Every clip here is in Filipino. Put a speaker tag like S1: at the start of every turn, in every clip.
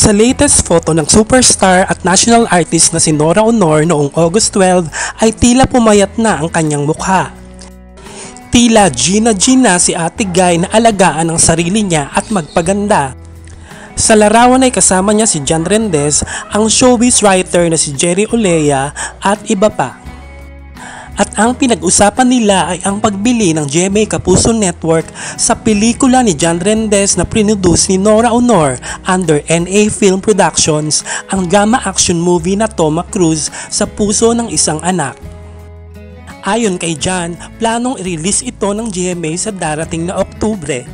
S1: Sa latest photo ng superstar at national artist na si Nora Aunor noong August 12 ay tila pumayat na ang kanyang mukha. Tila Gina si Ate Guy na alagaan ang sarili niya at magpaganda. Sa larawan ay kasama niya si John Rendez, ang showbiz writer na si Jerry Olea at iba pa. At ang pinag-usapan nila ay ang pagbili ng GMA Kapuso Network sa pelikula ni John Rendez na produce ni Nora Aunor under NA Film Productions, ang drama action movie na Toma Cruz sa puso ng isang anak. Ayon kay John, planong i-release ito ng GMA sa darating na Oktubre.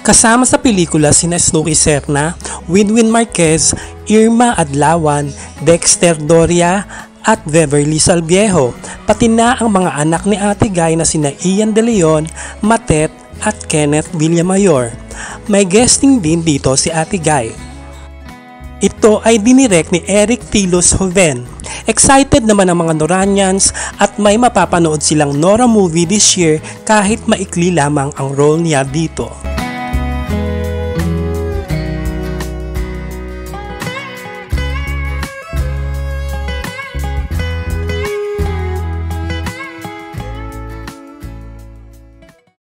S1: Kasama sa pelikula sina Snooki Serna, Winwin Marquez, Irma Adlawan, Dexter Doria at Beverly Salviejo, pati na ang mga anak ni Ate Guy na sina Ian De Leon, Matet at Kenneth Villamayor. May guesting din dito si Ate Guy. Ito ay dinirect ni Eric Tilos Joven. Excited naman ang mga Noranians at may mapapanood silang Nora movie this year kahit maikli lamang ang role niya dito.